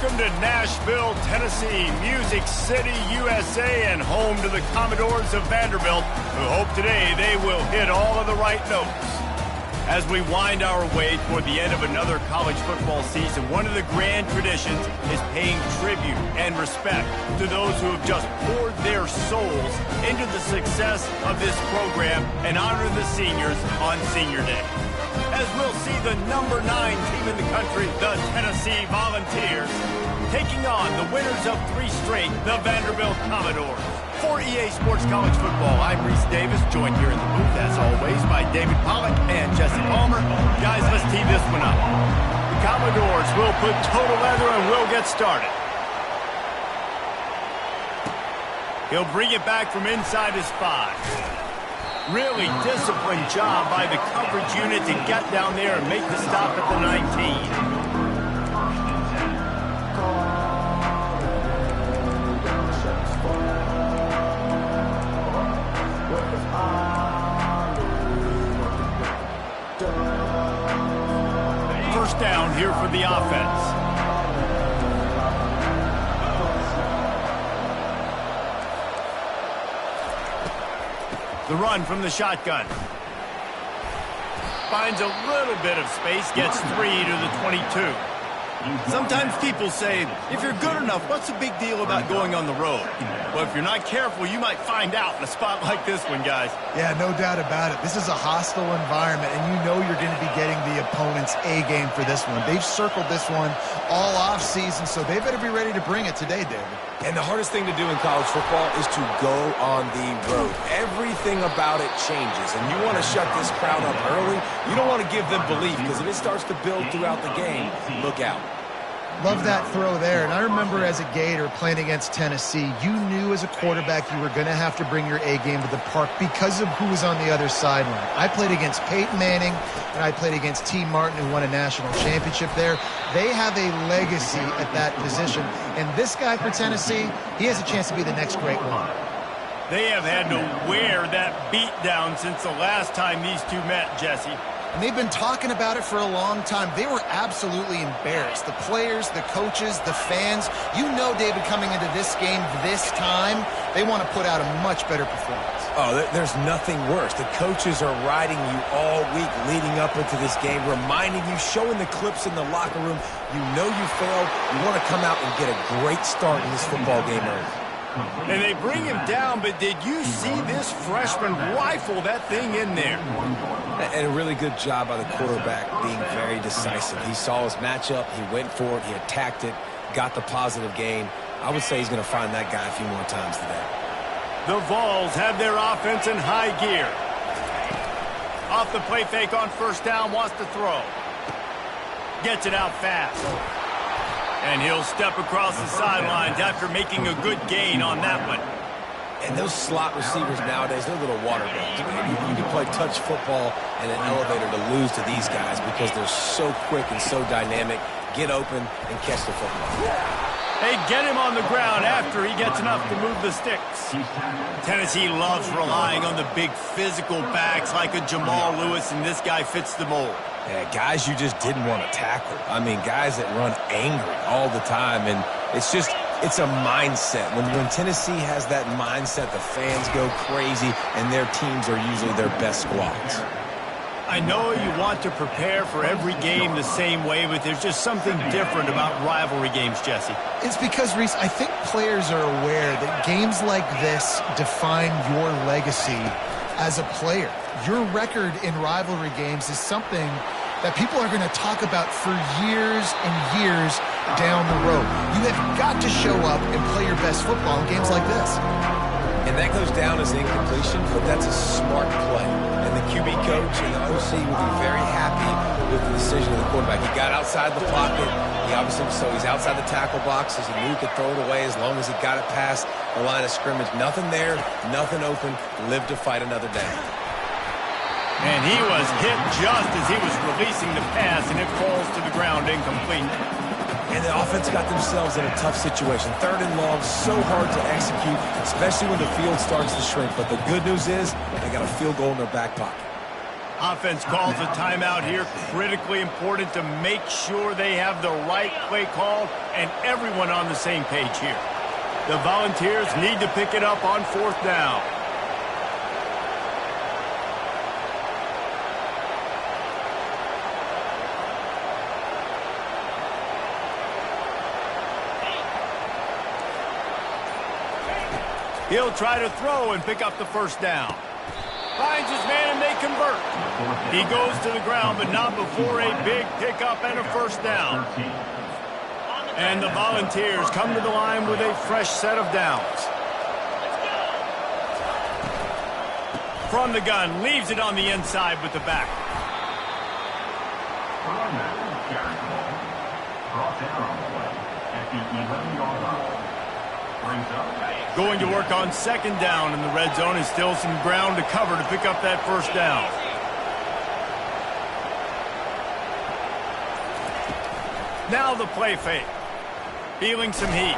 Welcome to Nashville, Tennessee, Music City, USA, and home to the Commodores of Vanderbilt, who hope today they will hit all of the right notes. As we wind our way toward the end of another college football season, one of the grand traditions is paying tribute and respect to those who have just poured their souls into the success of this program and honor the seniors on Senior Day. As we'll see the number 9 team in the country, the Tennessee Volunteers, taking on the winners of 3 straight, the Vanderbilt Commodores. For EA Sports College Football, I'm Reese Davis, joined here in the booth, as always, by David Pollack and Jesse Palmer. Guys, let's tee this one up. The Commodores will put total leather and we'll get started. He'll bring it back from inside his 5. Really disciplined job by the coverage unit to get down there and make the stop at the 19. First down here for the offense. The run from the shotgun. Finds a little bit of space, gets 3 to the 22. Sometimes people say, if you're good enough, what's the big deal about going on the road? Well, if you're not careful, you might find out in a spot like this one, guys. Yeah, no doubt about it. This is a hostile environment, and you know you're going to be getting the opponent's A game for this one. They've circled this one all off season, so they better be ready to bring it today, David. And the hardest thing to do in college football is to go on the road. Everything about it changes, and you want to shut this crowd up early. You don't want to give them belief, because if it starts to build throughout the game, look out. Love that throw there. And I remember as a Gator playing against Tennessee, you knew as a quarterback you were going to have to bring your A game to the park because of who was on the other sideline. I played against Peyton Manning, and I played against T. Martin, who won a national championship there. They have a legacy at that position. And this guy for Tennessee, he has a chance to be the next great one. They have had to wear that beat down since the last time these two met, Jesse. And they've been talking about it for a long time. They were absolutely embarrassed. The players, the coaches, the fans. You know, David, coming into this game this time, they want to put out a much better performance. Oh, there's nothing worse. The coaches are riding you all week leading up into this game, reminding you, showing the clips in the locker room. You know you failed. You want to come out and get a great start in this football game early. And they bring him down, but did you see this freshman rifle that thing in there? And a really good job by the quarterback being very decisive. He saw his matchup, he went for it, he attacked it, got the positive gain. I would say he's going to find that guy a few more times today. The Vols have their offense in high gear. Off the play fake on first down, wants to throw. Gets it out fast. And he'll step across the sidelines after making a good gain on that one. And those slot receivers nowadays, they're little water dogs. You can play touch football and an elevator to lose to these guys because they're so quick and so dynamic. Get open and catch the football. They get him on the ground after he gets enough to move the sticks. Tennessee loves relying on the big physical backs like a Jamal Lewis, and this guy fits the mold. Yeah, guys you just didn't want to tackle. I mean, guys that run angry all the time, and it's a mindset. When Tennessee has that mindset, the fans go crazy, and their teams are usually their best squads. I know you want to prepare for every game the same way, but there's just something different about rivalry games, Jesse. It's because, Reese, I think players are aware that games like this define your legacy as a player. Your record in rivalry games is something that people are going to talk about for years and years down the road. You have got to show up and play your best football in games like this. And that goes down as incompletion, but that's a smart play. And the QB coach and the OC will be very happy with the decision of the quarterback. He got outside the pocket. He's outside the tackle boxes. He knew he could throw it away as long as he got it past the line of scrimmage. Nothing there, nothing open. Live to fight another down. And he was hit just as he was releasing the pass, and it falls to the ground incomplete. And the offense got themselves in a tough situation. 3rd and long, so hard to execute, especially when the field starts to shrink. But the good news is they got a field goal in their back pocket. Offense calls a timeout here. Critically important to make sure they have the right play called and everyone on the same page here. The Volunteers need to pick it up on 4th down. He'll try to throw and pick up the 1st down. Finds his man and they convert. He goes to the ground, but not before a big pickup and a 1st down. And the Volunteers come to the line with a fresh set of downs. From the gun, leaves it on the inside with the back. Brought down on the play at the 11-yard line. Going to work on 2nd down in the red zone. Is still some ground to cover to pick up that 1st down. Now the play fake. Feeling some heat.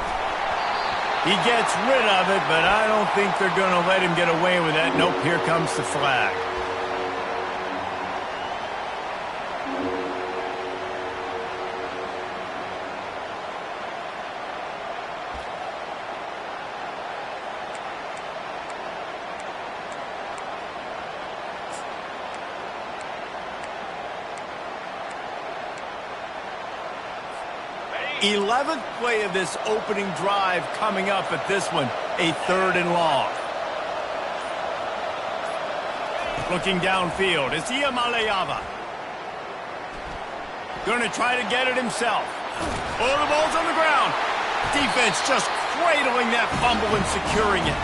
He gets rid of it, but I don't think they're going to let him get away with that. Nope, here comes the flag. The 11th play of this opening drive coming up at this one, a 3rd and long. Looking downfield, it's Iamaleava. Going to try to get it himself. Oh, the ball's on the ground. Defense just cradling that fumble and securing it.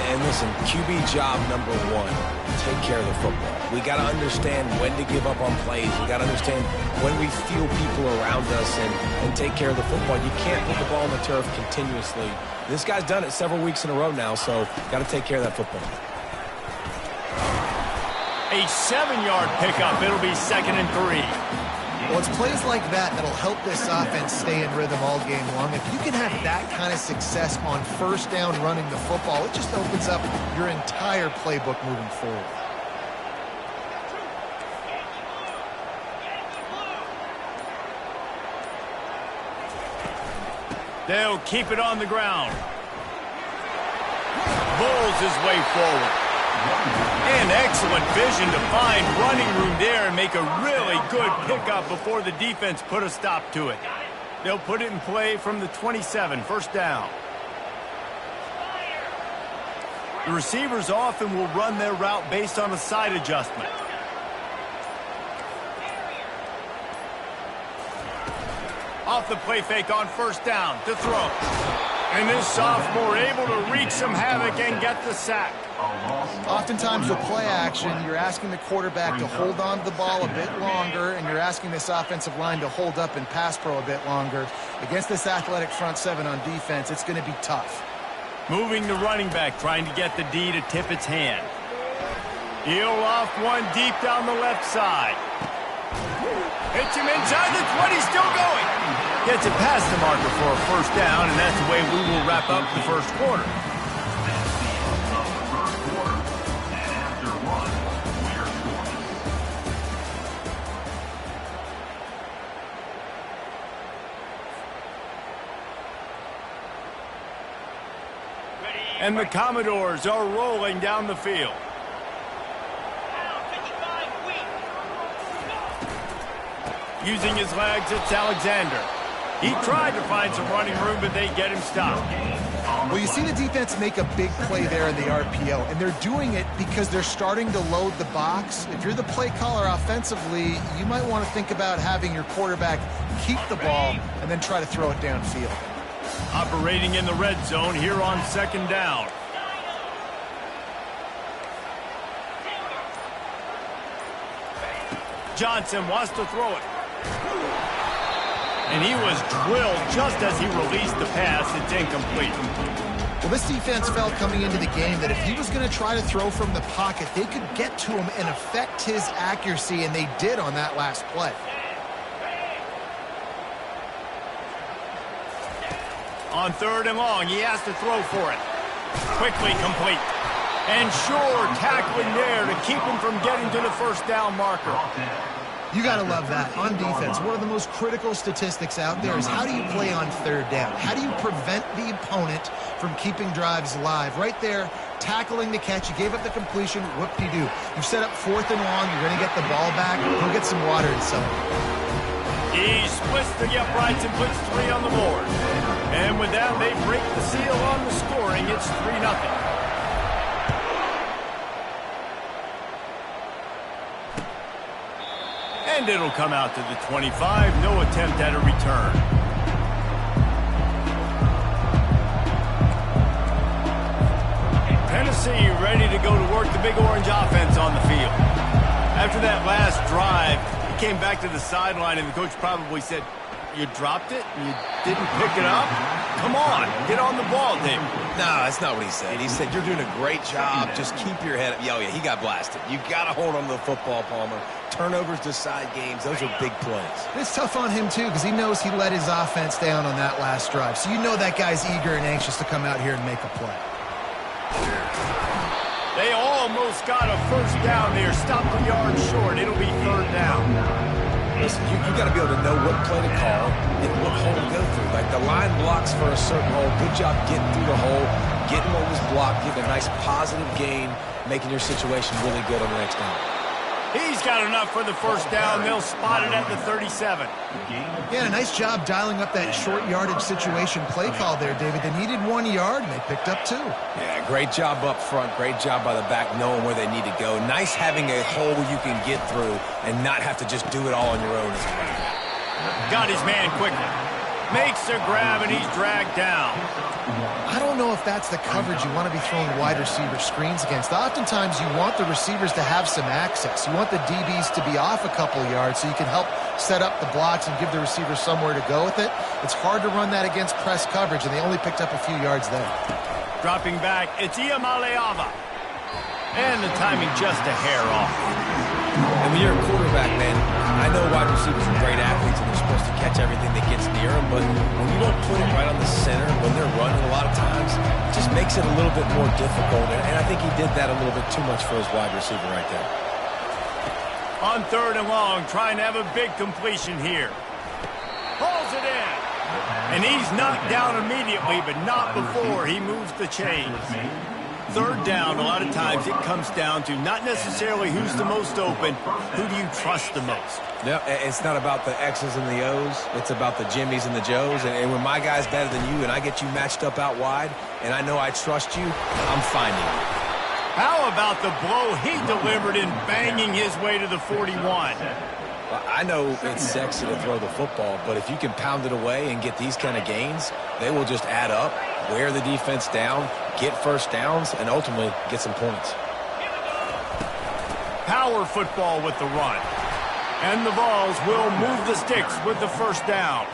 And listen, QB job number 1, take care of the football. We got to understand when to give up on plays. We got to understand when we feel people around us and take care of the football. You can't put the ball on the turf continuously. This guy's done it several weeks in a row now, so got to take care of that football. A 7-yard pickup. It'll be 2nd and 3. Well, it's plays like that that'll help this offense stay in rhythm all game long. If you can have that kind of success on 1st down running the football, it just opens up your entire playbook moving forward. They'll keep it on the ground. Bowls his way forward. And excellent vision to find running room there and make a really good pickup before the defense put a stop to it. They'll put it in play from the 27, 1st down. The receivers often will run their route based on a side adjustment. Off the play fake on 1st down to throw. And this sophomore able to wreak some havoc and get the sack. Oftentimes with play action, you're asking the quarterback to hold on to the ball a bit longer, and you're asking this offensive line to hold up and pass pro a bit longer. Against this athletic front 7 on defense, it's going to be tough. Moving the running back, trying to get the D to tip its hand. He'll off one deep down the left side. Hits him inside the 20, still going. Gets it past the marker for a 1st down, and that's the way we will wrap up the 1st quarter. And the Commodores are rolling down the field. Using his legs, it's Alexander. He tried to find some running room, but they get him stopped. Well, you see the defense make a big play there in the RPO, and they're doing it because they're starting to load the box. If you're the play caller offensively, you might want to think about having your quarterback keep the ball and then try to throw it downfield. Operating in the red zone here on 2nd down. Johnson wants to throw it. And he was drilled just as he released the pass. It's incomplete. Well, this defense felt coming into the game that if he was going to try to throw from the pocket, they could get to him and affect his accuracy, and they did on that last play. On 3rd and long, he has to throw for it. Quickly complete. And sure tackling there to keep him from getting to the first down marker. You got to love that. On defense, one of the most critical statistics out there is how do you play on third down? How do you prevent the opponent from keeping drives alive? Right there, tackling the catch. You gave up the completion. Whoop-de-doo. You've set up 4th and long. You're going to get the ball back. Go get some water and some. He splits the uprights and puts 3 on the board. And with that, they break the seal on the scoring. It's 3-0. And it'll come out to the 25. No attempt at a return. Tennessee ready to go to work the Big Orange offense on the field. After that last drive, he came back to the sideline, and the coach probably said, "You dropped it? You didn't pick it up? Come on, get on the ball, David." No, that's not what he said. He said, "You're doing a great job. Just keep your head up." Oh, yeah, he got blasted. You got to hold on to the football, Palmer. Turnovers decide games. Those are big plays. It's tough on him, too, because he knows he let his offense down on that last drive. So you know that guy's eager and anxious to come out here and make a play. They almost got a first down there. Stopped a yard short. It'll be 3rd down. Listen, you got to be able to know what play to call and what hole to go through. Like the line blocks for a certain hole. Good job getting through the hole, getting what was blocked, getting a nice positive gain, making your situation really good on the next down. He's got enough for the first down. They'll spot it at the 37. Yeah, nice job dialing up that short yardage situation play call there, David. They needed 1 yard, and they picked up 2. Yeah, great job up front. Great job by the back knowing where they need to go. Nice having a hole where you can get through and not have to just do it all on your own as a running back. Got his man quickly. Makes a grab, and he's dragged down. I don't know if that's the coverage you want to be throwing wide receiver screens against. Oftentimes, you want the receivers to have some access. You want the DBs to be off a couple yards so you can help set up the blocks and give the receiver somewhere to go with it. It's hard to run that against press coverage, and they only picked up a few yards there. Dropping back, it's Iamaleava. And the timing just a hair off. And when you're a quarterback, man, I know wide receivers are great athletes and they're supposed to catch everything that gets near them, but when you don't put it right on the center, when they're running a lot of times, it just makes it a little bit more difficult. And I think he did that a little bit too much for his wide receiver right there. On 3rd and long, trying to have a big completion here. Pulls it in. And he's knocked down immediately, but not before he moves the chains. 3rd down, a lot of times it comes down to not necessarily who's the most open, who do you trust the most? No, it's not about the X's and the O's. It's about the Jimmies and the Joes. And when my guy's better than you and I get you matched up out wide and I know I trust you, I'm finding you. How about the blow he delivered in banging his way to the 41? Well, I know it's sexy to throw the football, but if you can pound it away and get these kind of gains, they will just add up, wear the defense down, get first downs, and ultimately get some points. Power football with the run. And the Vols will move the sticks with the first down.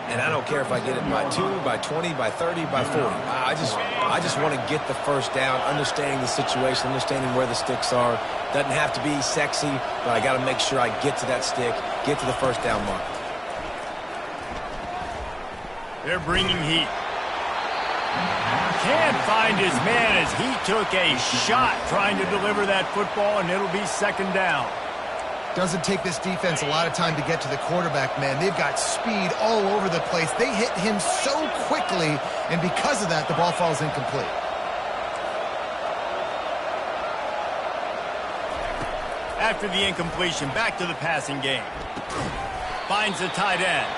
And I don't care if I get it by 2, by 20, by 30, by 40. I just want to get the first down, understanding the situation, understanding where the sticks are. Doesn't have to be sexy, but I got to make sure I get to that stick, get to the first down mark. They're bringing heat. Can't find his man as he took a shot trying to deliver that football, and it'll be 2nd down. Doesn't take this defense a lot of time to get to the quarterback, man. They've got speed all over the place. They hit him so quickly, and because of that, the ball falls incomplete. After the incompletion, back to the passing game. Finds the tight end.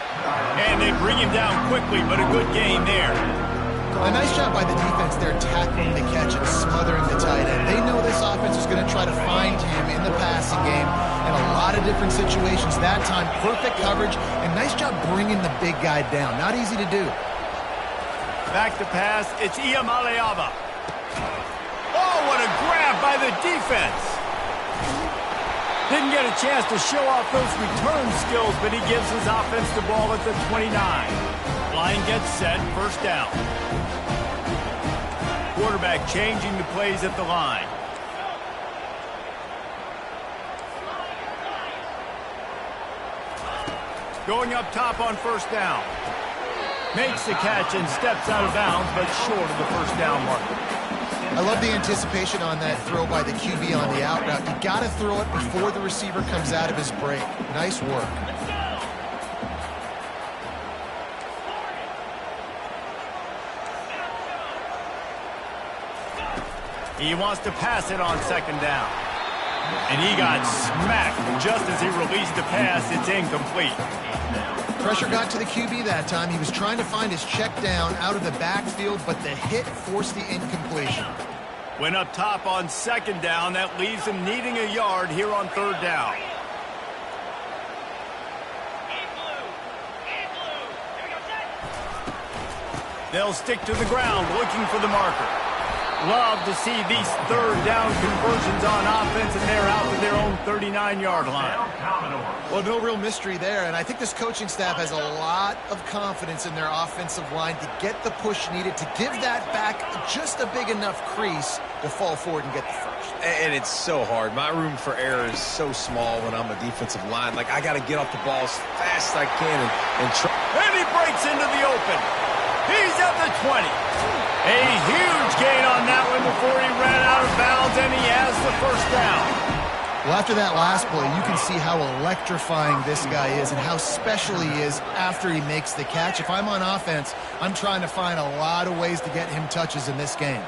And they bring him down quickly, but a good gain there. A nice job by the defense there, tackling the catch and smothering the tight end. They know this offense is going to try to find him in the passing game in a lot of different situations. That time, perfect coverage, and nice job bringing the big guy down. Not easy to do. Back to pass, it's Iamaleava. Oh, what a grab by the defense. Didn't get a chance to show off those return skills, but he gives his offense the ball at the 29. Line gets set, first down. Quarterback changing the plays at the line. Going up top on first down. Makes the catch and steps out of bounds, but short of the first down marker. I love the anticipation on that throw by the QB on the out route. You got to throw it before the receiver comes out of his break. Nice work. He wants to pass it on second down. And he got smacked just as he released the pass. It's incomplete. Pressure got to the QB that time. He was trying to find his check down out of the backfield, but the hit forced the incompletion. Went up top on second down. That leaves him needing a yard here on third down. They'll stick to the ground looking for the marker. Love to see these third down conversions on offense, and they're out to their own 39-yard line. Well, no real mystery there, and I think this coaching staff has a lot of confidence in their offensive line to get the push needed to give that back just a big enough crease to fall forward and get the first. And it's so hard. My room for error is so small when I'm a defensive line. Like, I got to get off the ball as fast as I can and try. And he breaks into the open. He's at the 20. A huge gain on that one before he ran out of bounds, and he has the first down. Well, after that last play, you can see how electrifying this guy is and how special he is after he makes the catch. If I'm on offense, I'm trying to find a lot of ways to get him touches in this game.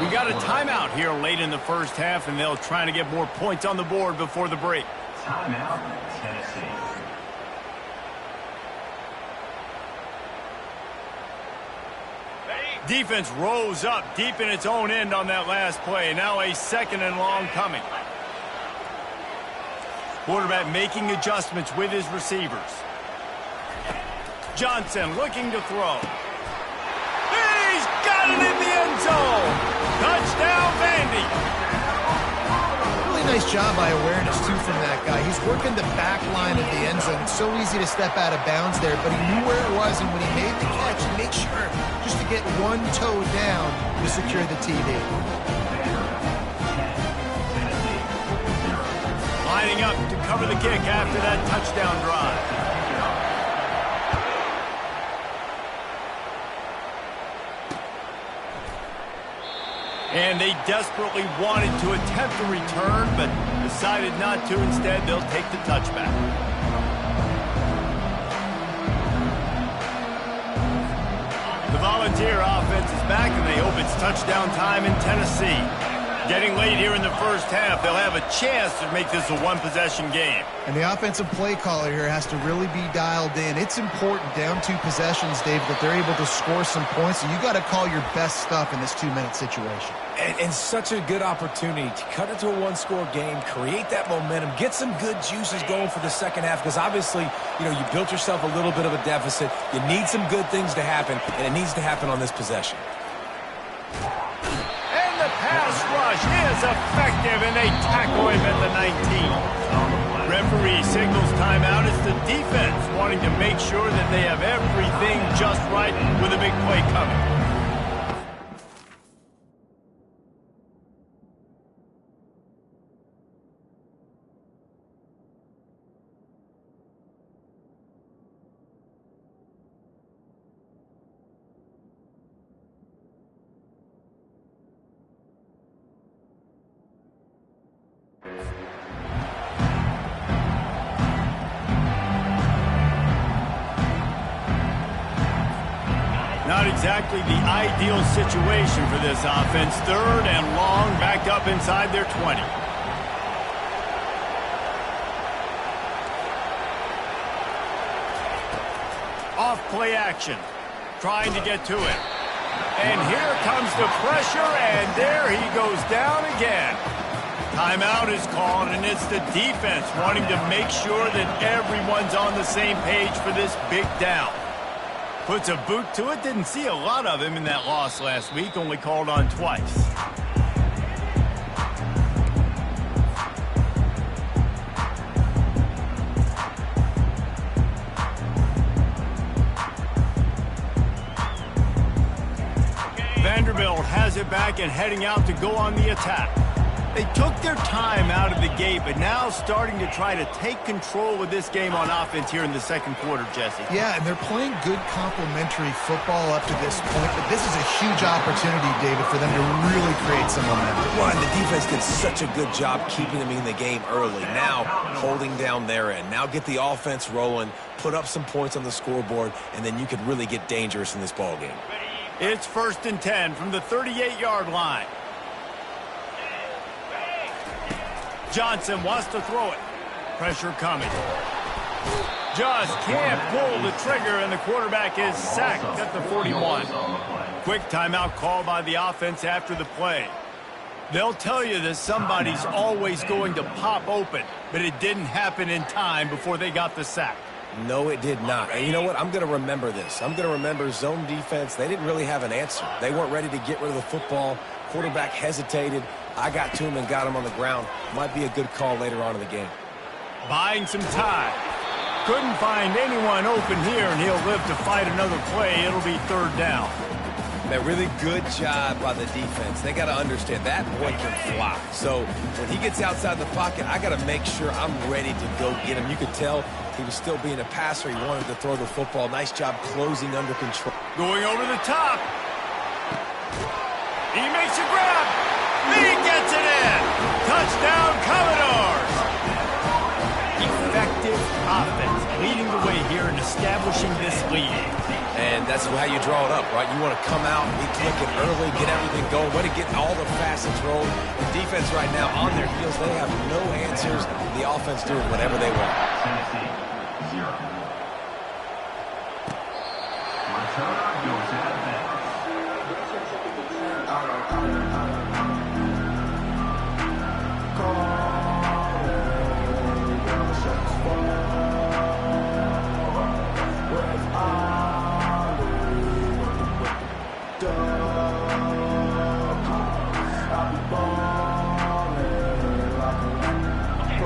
We got a timeout here late in the first half, and they'll try to get more points on the board before the break. Timeout, Tennessee. Defense rose up deep in its own end on that last play. Now a second and long coming. Quarterback making adjustments with his receivers. Johnson looking to throw. He's got it in the end zone. Touchdown, Vandy. Really nice job by awareness, too, from that guy. He's working the back line of the end zone. It's so easy to step out of bounds there, but he knew where it was, and when he made the catch, he made sure just to get one toe down to secure the TD. Lining up to cover the kick after that touchdown drive. And they desperately wanted to attempt a return, but decided not to. Instead, they'll take the touchback. The Volunteer offense is back, and they hope it's touchdown time in Tennessee. Getting late here in the first half, they'll have a chance to make this a one-possession game. And the offensive play caller here has to really be dialed in. It's important down 2 possessions, Dave, that they're able to score some points. So you got to call your best stuff in this 2-minute situation. And such a good opportunity to cut it to a one-score game, create that momentum, get some good juices going for the second half, because obviously, you know, you built yourself a little bit of a deficit. You need some good things to happen, and it needs to happen on this possession. And the pass rush is effective, and they tackle him at the 19. Referee signals timeout. It's the defense wanting to make sure that they have everything just right with a big play coming. Not exactly the ideal situation for this offense. Third and long, backed up inside their 20. Off play action, trying to get to it. And here comes the pressure, and there he goes down again. Timeout is called, and it's the defense wanting to make sure that everyone's on the same page for this big down. Puts a boot to it. Didn't see a lot of him in that loss last week. Only called on twice. Vanderbilt has it back and heading out to go on the attack. They took their time out of the gate, but now starting to try to take control of this game on offense here in the second quarter, Jesse. Yeah, and they're playing good complementary football up to this point, but this is a huge opportunity, David, for them to really create some momentum. Well, and the defense did such a good job keeping them in the game early. Now, holding down their end. Now get the offense rolling, put up some points on the scoreboard, and then you could really get dangerous in this ball game. It's 1st and 10 from the 38-yard line. Johnson wants to throw it. Pressure coming. Just can't pull the trigger, and the quarterback is sacked at the 41. Quick timeout call by the offense after the play. They'll tell you that somebody's always going to pop open, but it didn't happen in time before they got the sack. No, it did not. And you know what? I'm going to remember this. I'm going to remember zone defense. They didn't really have an answer. They weren't ready to get rid of the football. Quarterback hesitated. I got to him and got him on the ground. Might be a good call later on in the game. Buying some time. Couldn't find anyone open here, and he'll live to fight another play. It'll be 3rd down. A really good job by the defense. They got to understand that boy can fly. So when he gets outside the pocket, I got to make sure I'm ready to go get him. You could tell he was still being a passer. He wanted to throw the football. Nice job closing under control. Going over the top. He makes a grab. He gets it in. Touchdown, Commodores. Effective offense leading the way here and establishing this lead. And that's how you draw it up, right? You want to come out, be clicking early, get everything going, want to get all the facets rolling. The defense right now on their heels, they have no answers. The offense doing whatever they want. Tennessee, 0. Returner goes to the bench.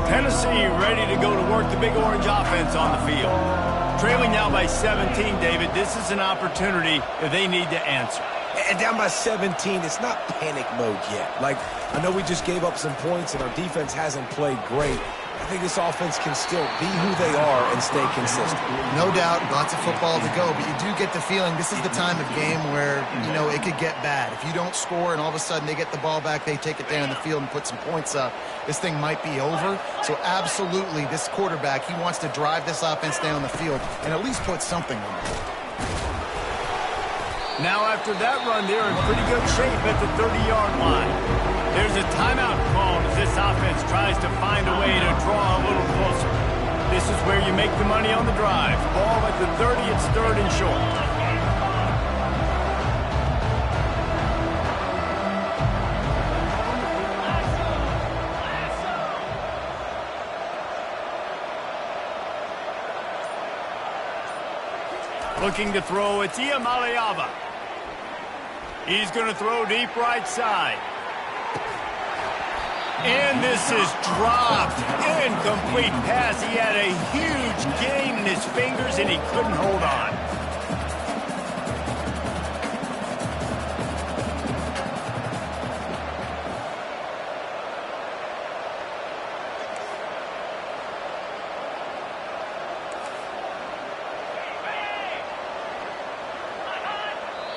Tennessee ready to go to work the Big Orange offense on the field. Trailing now by 17, David. This is an opportunity that they need to answer. And down by 17, it's not panic mode yet. Like, I know we just gave up some points and our defense hasn't played great. I think this offense can still be who they are and stay consistent. No doubt, lots of football to go, but you do get the feeling this is the time of game where, you know, it could get bad. If you don't score and all of a sudden they get the ball back, they take it down the field and put some points up, this thing might be over. So absolutely, this quarterback, he wants to drive this offense down the field and at least put something on it. Now after that run, they're in pretty good shape at the 30-yard line. There's a timeout called as this offense tries to find a way to draw a little closer. This is where you make the money on the drive. Ball at the 30, it's 3rd and short. Looking to throw, it's Iamaleava. He's going to throw deep right side. And this is dropped. Incomplete pass. He had a huge gain in his fingers, and he couldn't hold on.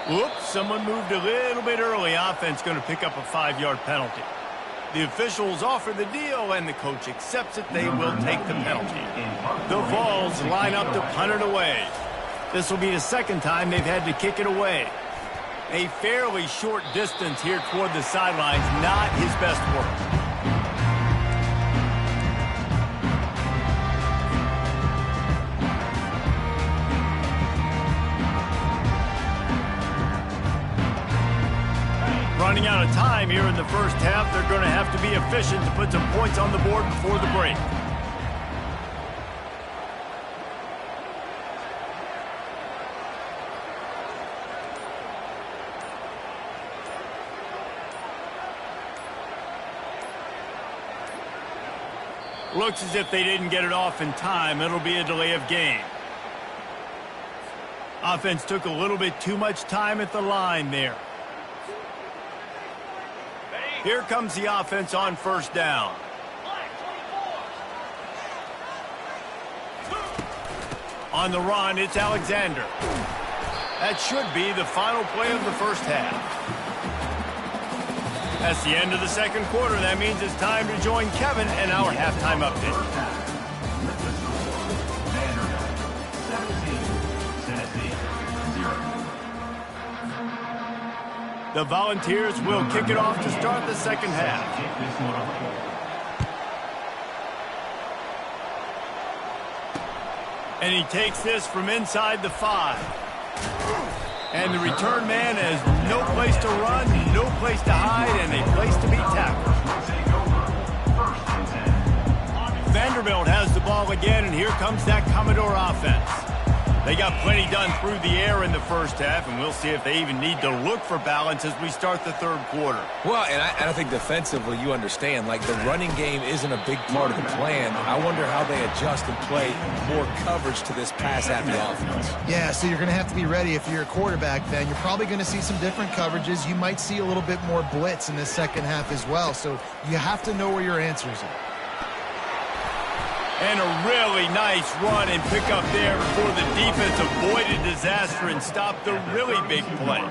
Whoops, someone moved a little bit early. Offense going to pick up a 5-yard penalty. The officials offer the deal, and the coach accepts it. They will take the penalty. The Vols line up to punt it away. This will be the second time they've had to kick it away. A fairly short distance here toward the sidelines, not his best work. Running out of time here in the first half. They're going to have to be efficient to put some points on the board before the break. Looks as if they didn't get it off in time. It'll be a delay of game. Offense took a little bit too much time at the line there. Here comes the offense on first down. On the run, it's Alexander. That should be the final play of the first half. That's the end of the second quarter. That means it's time to join Kevin and our halftime update. The Volunteers will kick it off to start the second half. And he takes this from inside the 5. And the return man has no place to run, no place to hide, and a place to be tackled. Vanderbilt has the ball again, and here comes that Commodore offense. They got plenty done through the air in the first half, and we'll see if they even need to look for balance as we start the third quarter. Well, and I think defensively, you understand, like the running game isn't a big part of the plan. I wonder how they adjust and play more coverage to this pass-happy offense. Yeah, so you're going to have to be ready if you're a quarterback then. You're probably going to see some different coverages. You might see a little bit more blitz in the second half as well, so you have to know where your answers are. And a really nice run and pick up there before the defense avoided disaster and stopped the really big play.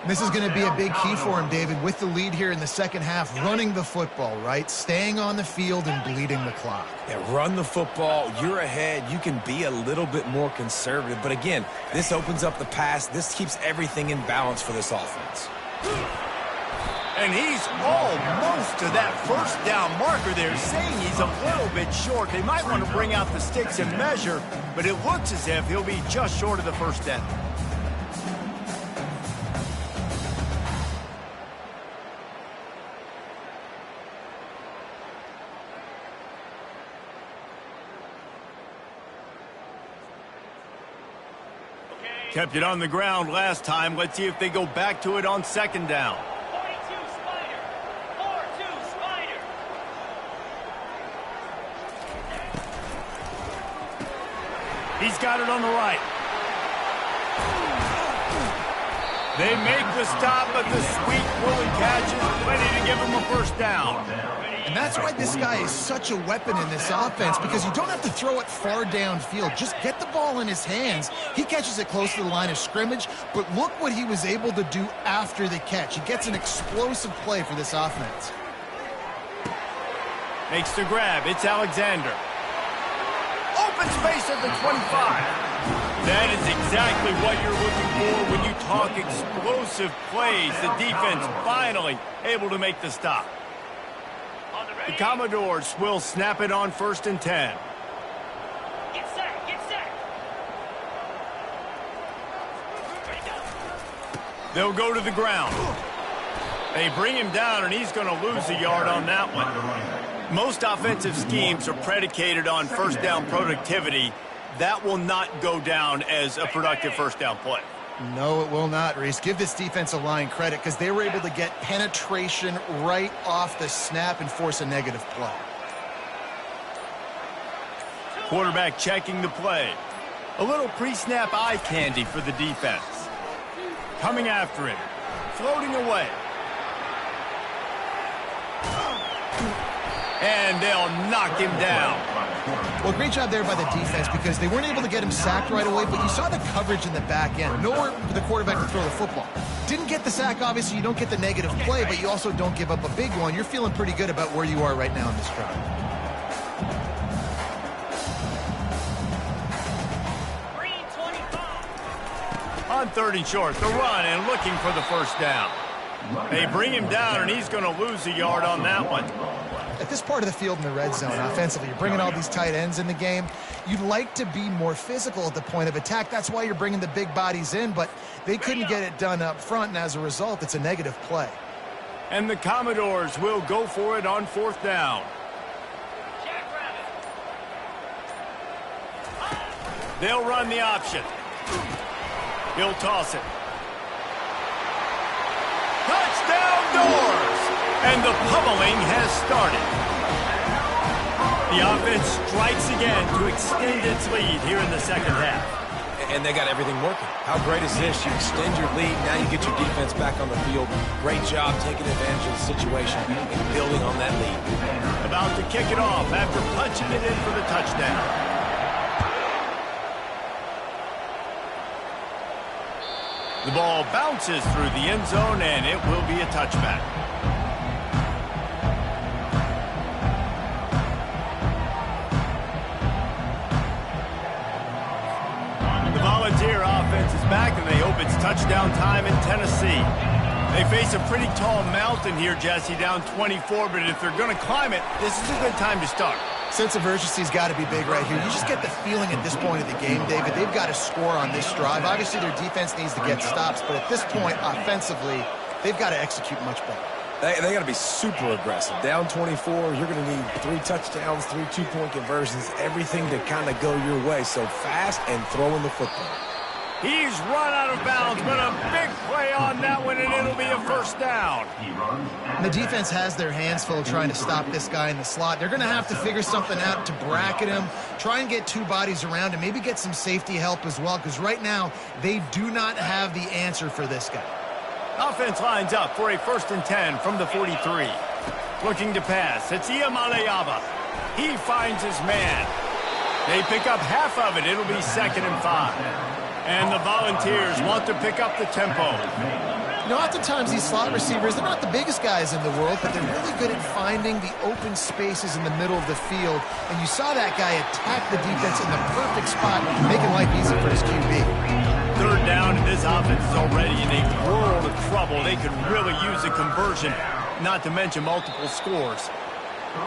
This is going to be a big key for him, David, with the lead here in the second half, running the football, right? Staying on the field and bleeding the clock. Yeah, run the football. You're ahead. You can be a little bit more conservative. But again, this opens up the pass. This keeps everything in balance for this offense. And he's almost to that first down marker there, saying he's a little bit short. They might want to bring out the sticks and measure, but it looks as if he'll be just short of the first down. Kept it on the ground last time. Let's see if they go back to it on second down. He's got it on the right. They make the stop, but the sweet pulling catch is plenty to give him a first down. And that's why this guy is such a weapon in this offense, because you don't have to throw it far downfield. Just get the ball in his hands. He catches it close to the line of scrimmage, but look what he was able to do after the catch. He gets an explosive play for this offense. Makes the grab. It's Alexander. Open space at the 25. That is exactly what you're looking for when you talk explosive plays. The defense finally able to make the stop. The Commodores will snap it on 1st and 10. Get set, get set. They'll go to the ground. They bring him down, and he's going to lose a yard on that one. Most offensive schemes are predicated on first down productivity. That will not go down as a productive first down play. No, it will not, Reese. Give this defensive line credit because they were able to get penetration right off the snap and force a negative play. Quarterback checking the play. A little pre-snap eye candy for the defense. Coming after him. Floating away. And they'll knock him down. Well, great job there by the defense because they weren't able to get him sacked right away, but you saw the coverage in the back end. Nowhere for the quarterback to throw the football. Didn't get the sack, obviously. You don't get the negative play, but you also don't give up a big one. You're feeling pretty good about where you are right now in this drive. On 3rd and short, the run and looking for the first down. They bring him down, and he's going to lose a yard on that one. At this part of the field in the red zone, offensively, you're bringing all these tight ends in the game. You'd like to be more physical at the point of attack. That's why you're bringing the big bodies in, but they couldn't get it done up front, and as a result, it's a negative play. And the Commodores will go for it on 4th down. They'll run the option. He'll toss it. Touchdown doors! And the pummeling has started. The offense strikes again to extend its lead here in the second half. And they got everything working. How great is this? You extend your lead. Now you get your defense back on the field. Great job taking advantage of the situation and building on that lead. About to kick it off after punching it in for the touchdown. The ball bounces through the end zone, and it will be a touchback. The Volunteer offense is back, and they hope it's touchdown time in Tennessee. They face a pretty tall mountain here, Jesse, down 24, but if they're going to climb it, this is a good time to start. Sense of urgency's got to be big right here. You just get the feeling at this point of the game, David, they've got to score on this drive. Obviously, their defense needs to get stops, but at this point, offensively, they've got to execute much better. They got to be super aggressive. Down 24, you're going to need 3 touchdowns, 3 two-point conversions, everything to kind of go your way. So fast and throwing the football. He's run out of bounds, but a big play on that one, and it'll be a first down. The defense has their hands full trying to stop this guy in the slot. They're going to have to figure something out to bracket him, try and get 2 bodies around him, maybe get some safety help as well, because right now they do not have the answer for this guy. Offense lines up for a 1st and 10 from the 43. Looking to pass, it's Iamaleava. He finds his man. They pick up half of it. It'll be 2nd and 5. And the Volunteers want to pick up the tempo. You know, oftentimes these slot receivers, they're not the biggest guys in the world, but they're really good at finding the open spaces in the middle of the field. And you saw that guy attack the defense in the perfect spot, making life easy for his QB. 3rd down, and this offense is already in a world of trouble. They could really use a conversion, not to mention multiple scores.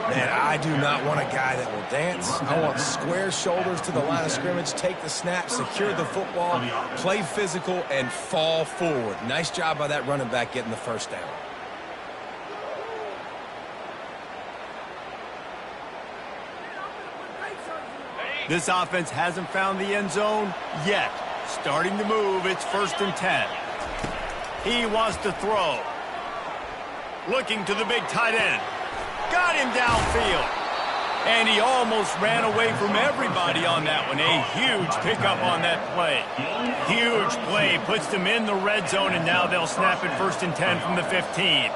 Man, I do not want a guy that will dance. I want square shoulders to the line of scrimmage, take the snap, secure the football, play physical, and fall forward. Nice job by that running back getting the 1st down. This offense hasn't found the end zone yet. Starting to move, it's 1st and 10. He wants to throw. Looking to the big tight end. Got him downfield. And he almost ran away from everybody on that one. A huge pickup on that play. Huge play. Puts them in the red zone, and now they'll snap it 1st and 10 from the 15.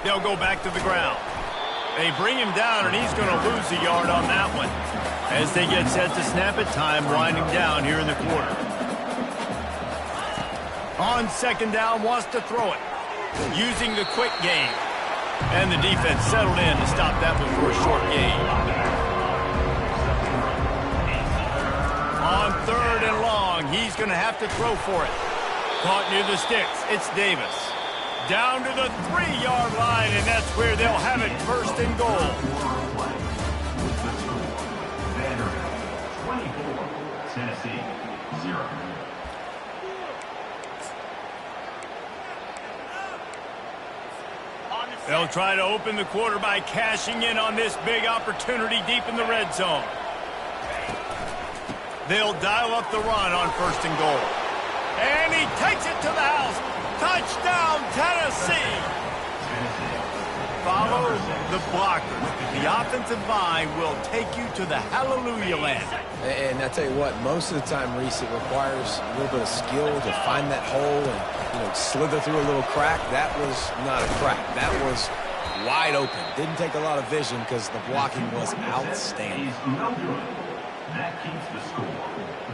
They'll go back to the ground. They bring him down, and he's going to lose a yard on that one. As they get set to snap it, time winding down here in the quarter. On 2nd down, wants to throw it. Using the quick game. And the defense settled in to stop that one for a short gain. On 3rd and long, he's going to have to throw for it. Caught near the sticks, it's Davis. Down to the 3-yard line, and that's where they'll have it 1st and goal. 24, Tennessee, 0. They'll try to open the quarter by cashing in on this big opportunity deep in the red zone. They'll dial up the run on 1st and goal. And he takes it to the house. Touchdown, Tennessee! Follow the blockers. The offensive line will take you to the hallelujah land. And I tell you what, most of the time, Reese, it requires a little bit of skill to find that hole and, slither through a little crack. That was not a crack. That was wide open. Didn't take a lot of vision because the blocking was outstanding. That keeps the score.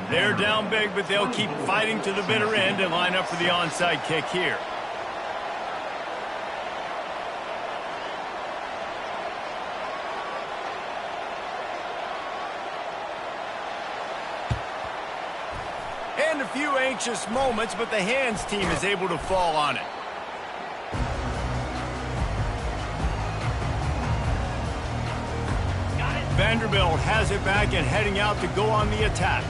They're down big, but they'll keep fighting to the bitter end and line up for the onside kick here. And a few anxious moments, but the hands team is able to fall on it. Vanderbilt has it back and heading out to go on the attack.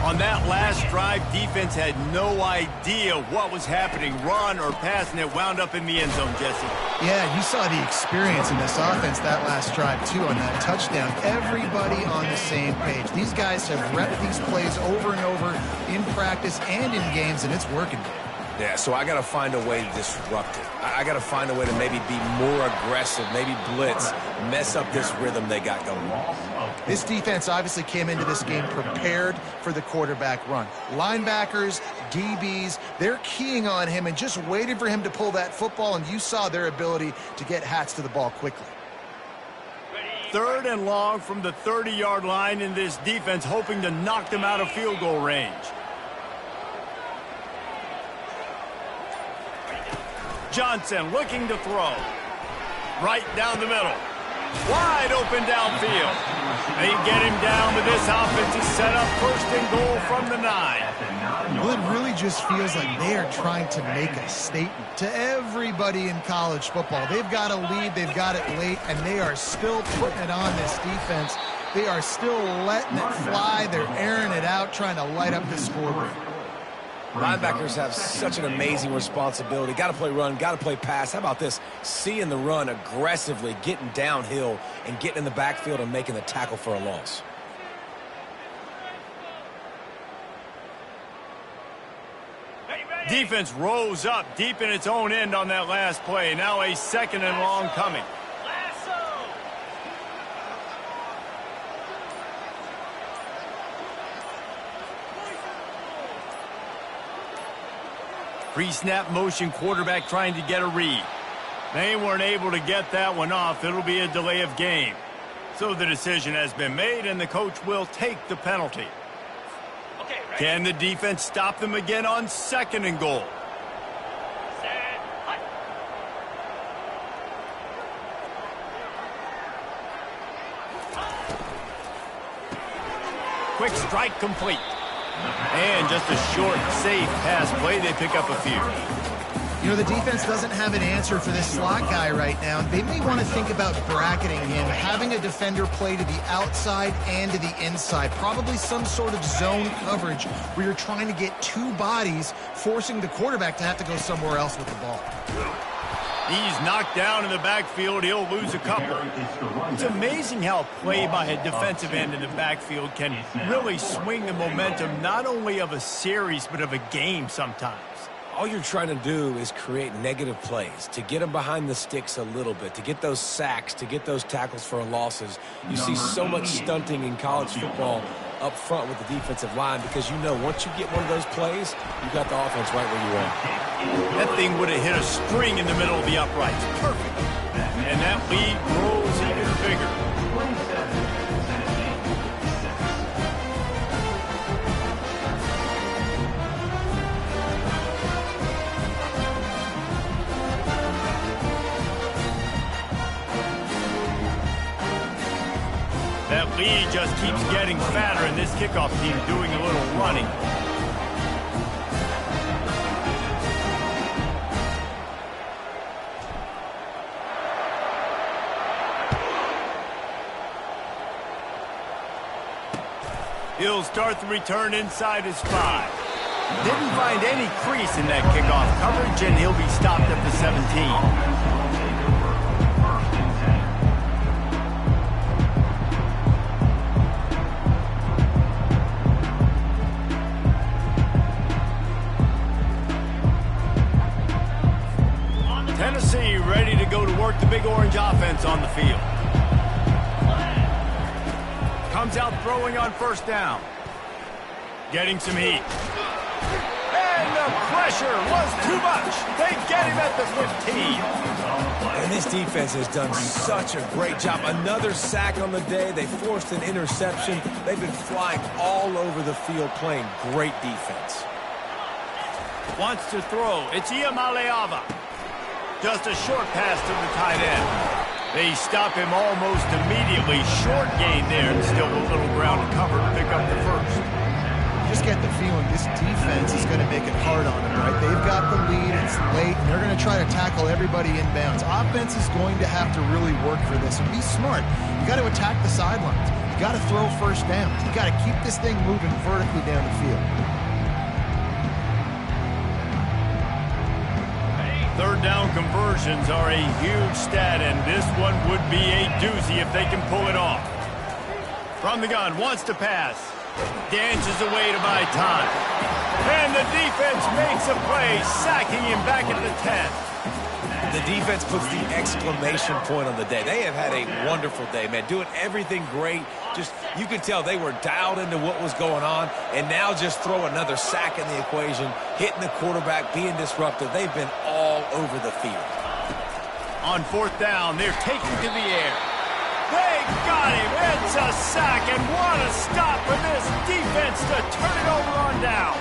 On that last drive, defense had no idea what was happening, run or pass, and it wound up in the end zone, Jesse. Yeah, you saw the experience in this offense that last drive, too, on that touchdown. Everybody on the same page. These guys have repped these plays over and over in practice and in games, and it's working. Yeah, so I got to find a way to disrupt it. I got to find a way to maybe be more aggressive, maybe blitz, mess up this rhythm they got going. This defense obviously came into this game prepared for the quarterback run. Linebackers, DBs, they're keying on him and just waiting for him to pull that football, and you saw their ability to get hats to the ball quickly. 3rd and long from the 30-yard line, in this defense hoping to knock them out of field goal range. Johnson looking to throw. Right down the middle. Wide open downfield. They get him down, but this offense is set up 1st and goal from the 9. Well, it really just feels like they are trying to make a statement to everybody in college football. They've got a lead, they've got it late, and they are still putting it on this defense. They are still letting it fly. They're airing it out, trying to light up the scoreboard. Linebackers have such an amazing responsibility. Got to play run, got to play pass. How about this? Seeing the run aggressively, getting downhill, and getting in the backfield and making the tackle for a loss. Defense rose up deep in its own end on that last play. Now a 2nd and long coming. Pre-snap motion, quarterback trying to get a read. They weren't able to get that one off. It'll be a delay of game. So the decision has been made, and the coach will take the penalty. Can the defense stop them again on 2nd and goal? Quick strike complete. And just a short, safe pass play. They pick up a few. You know, the defense doesn't have an answer for this slot guy right now. They may want to think about bracketing him, having a defender play to the outside and to the inside. Probably some sort of zone coverage where you're trying to get 2 bodies, forcing the quarterback to have to go somewhere else with the ball. He's knocked down in the backfield. He'll lose a couple. It's amazing how play by a defensive end in the backfield can really swing the momentum not only of a series but of a game sometimes. All you're trying to do is create negative plays, to get them behind the sticks a little bit, to get those sacks, to get those tackles for losses. You see so much stunting in college football up front with the defensive line because you know once you get one of those plays, you got the offense right where you want. That thing would have hit a string in the middle of the uprights. Perfect. And that lead grows even bigger. That lead just keeps getting fatter, and this kickoff team doing a little running. He'll start the return inside his 5. Didn't find any crease in that kickoff coverage, and he'll be stopped at the 17. Tennessee ready to go to work the Big Orange offense on the field. Comes out throwing on 1st down. Getting some heat. And the pressure was too much. They get him at the 15. And this defense has done such a great job. Another sack on the day. They forced an interception. They've been flying all over the field playing great defense. Wants to throw. It's Iamaleava. Just a short pass to the tight end. They stop him almost immediately. Short gain there, and still a little ground to cover to pick up the 1st. Just get the feeling this defense is going to make it hard on them, right? They've got the lead, it's late, and they're going to try to tackle everybody inbounds. Offense is going to have to really work for this, and be smart. You got to attack the sidelines. You got to throw 1st down. You got to keep this thing moving vertically down the field. 3rd down conversions are a huge stat, and this one would be a doozy if they can pull it off. From the gun, wants to pass. Dances away to buy time. And the defense makes a play, sacking him back at the 10. The defense puts the exclamation point on the day. They have had a wonderful day, man, doing everything great. Just, you could tell they were dialed into what was going on, and now just throw another sack in the equation, hitting the quarterback, being disruptive. They've been all over the field. On fourth down, they're taking to the air. They got him. It's a sack, and what a stop for this defense to turn it over on down.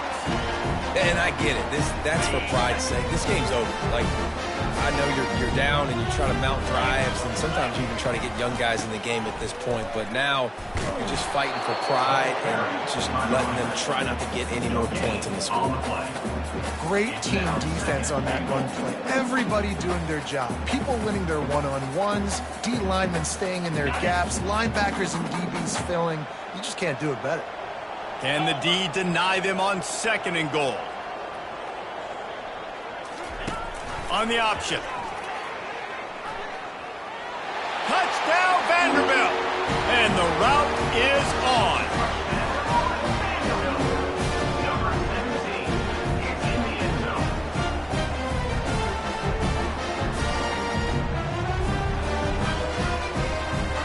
And I get it. That's for pride's sake. This game's over. Like, I know you're down and you try to mount drives, and sometimes you even try to get young guys in the game at this point. But now you're just fighting for pride and just letting them try not to get any more points in the score. Great team defense on that run play. Everybody doing their job. People winning their one-on-ones, D linemen staying in their gaps, linebackers and DBs filling. You just can't do it better. Can the D deny them on second and goal? On the option. Touchdown Vanderbilt. And the route is on.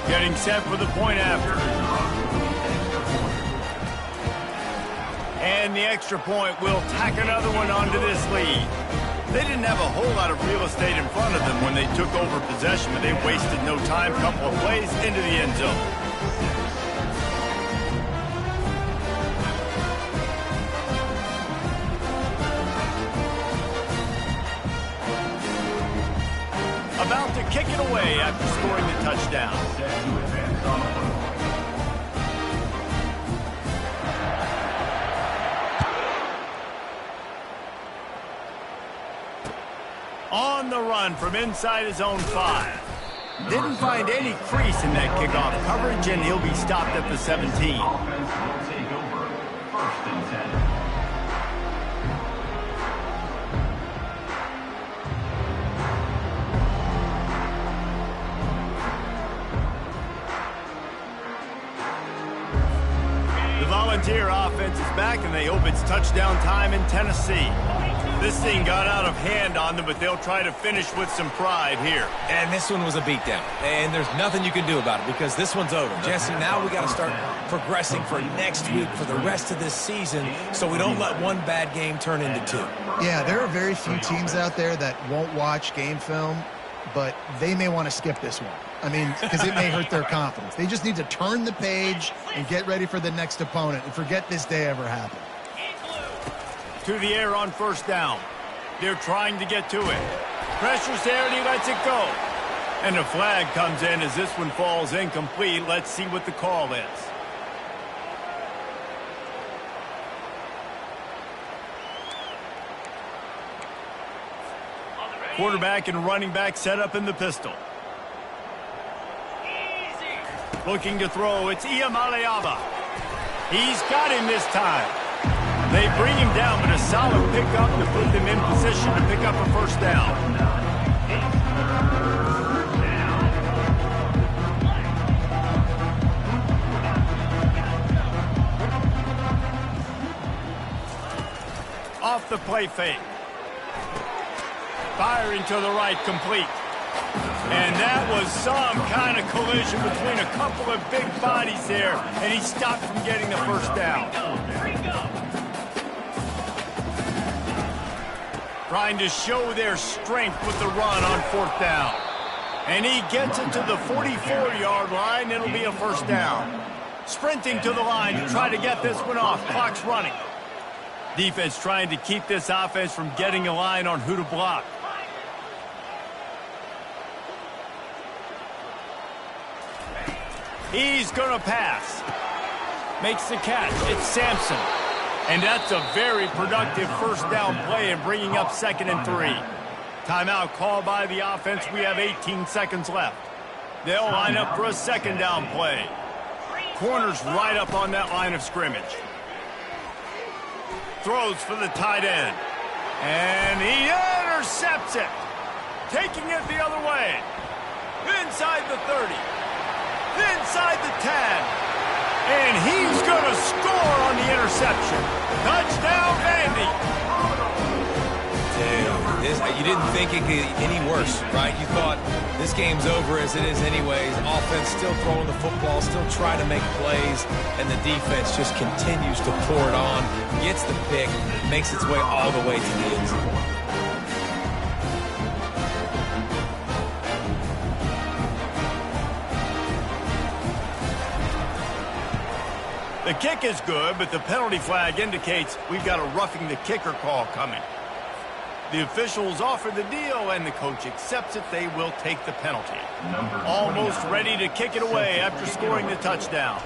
Getting set for the point after. And the extra point will tack another one onto this lead. They didn't have a whole lot of real estate in front of them when they took over possession, but they wasted no time. Couple of plays into the end zone. About to kick it away after scoring the touchdown. On the run from inside his own 5. Didn't find any crease in that kickoff coverage, and he'll be stopped at the 17. Offense will take over. 1st and 10. The Volunteer offense is back, and they hope it's touchdown time in Tennessee. This thing got out of hand on them, but they'll try to finish with some pride here. And this one was a beatdown. And there's nothing you can do about it because this one's over. Jesse, now we got to start progressing for next week, for the rest of this season, so we don't let one bad game turn into 2. Yeah, there are very few teams out there that won't watch game film, but they may want to skip this one. I mean, because it may hurt their confidence. They just need to turn the page and get ready for the next opponent and forget this day ever happened. To the air on 1st down. They're trying to get to it. Pressure's there, and he lets it go. And a flag comes in as this one falls incomplete. Let's see what the call is. Quarterback and running back set up in the pistol. Looking to throw, it's Iamaleava. He's got him this time. They bring him down, but a solid pickup to put them in position to pick up a 1st down. Off the play fake. Firing to the right, complete. And that was some kind of collision between a couple of big bodies there, and he stopped from getting the 1st down. Trying to show their strength with the run on 4th down. And he gets it to the 44-yard line. It'll be a 1st down. Sprinting to the line to try to get this one off. Clock's running. Defense trying to keep this offense from getting a line on who to block. He's going to pass. Makes the catch. It's Sampson. And that's a very productive 1st down play and bringing up 2nd and 3. Timeout called by the offense. We have 18 seconds left. They'll line up for a 2nd down play. Corner's right up on that line of scrimmage. Throws for the tight end. And he intercepts it. Taking it the other way. Inside the 30. Inside the 10. And he's going to score on the interception. Touchdown, Vandy. Dude, You didn't think it could get any worse, right? You thought this game's over as it is anyways. Offense still throwing the football, still trying to make plays, and the defense just continues to pour it on, gets the pick, makes its way all the way to the end zone. The kick is good, but the penalty flag indicates we've got a roughing the kicker call coming. The officials offer the deal, and the coach accepts it. They will take the penalty. Almost ready to kick it away after scoring the touchdown.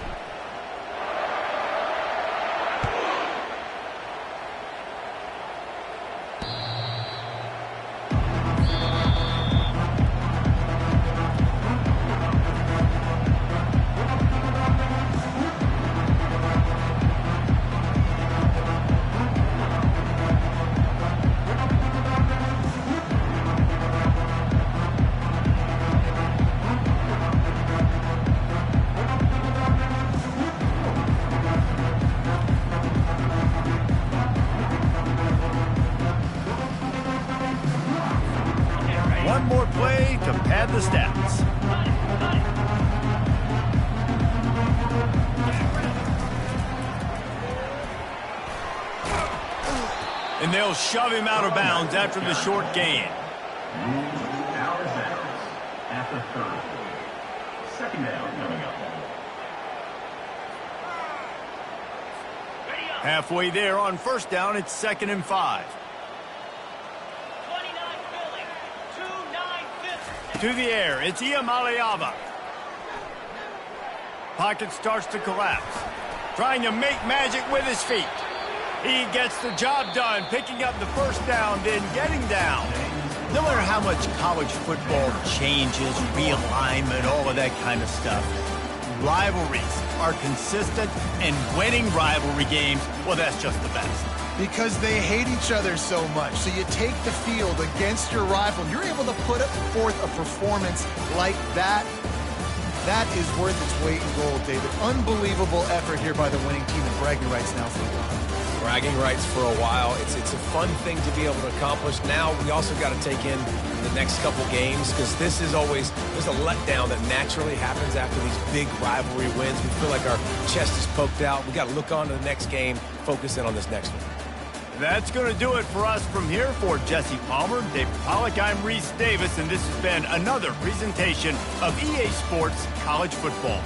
One more play to pad the stats. And they'll shove him out of bounds after the short gain. Out of bounds at the 30. Second down coming up. Halfway there on first down, it's 2nd and 5. To the air, it's Iamaleava. Pocket starts to collapse. Trying to make magic with his feet. He gets the job done, picking up the first down, then getting down. No matter how much college football changes, realignment, all of that kind of stuff, rivalries are consistent, and winning rivalry games, well, that's just the best. Because they hate each other so much. So you take the field against your rival, and you're able to put forth a performance like that. That is worth its weight in gold, David. Unbelievable effort here by the winning team, and bragging rights now for a while. Bragging rights for a while. It's a fun thing to be able to accomplish. Now we also got to take in the next couple games, because this is always, there's a letdown that naturally happens after these big rivalry wins. We feel like our chest is poked out. We got to look on to the next game, focus in on this next one. That's going to do it for us from here. For Jesse Palmer, David Pollack, I'm Reese Davis, and this has been another presentation of EA Sports College Football.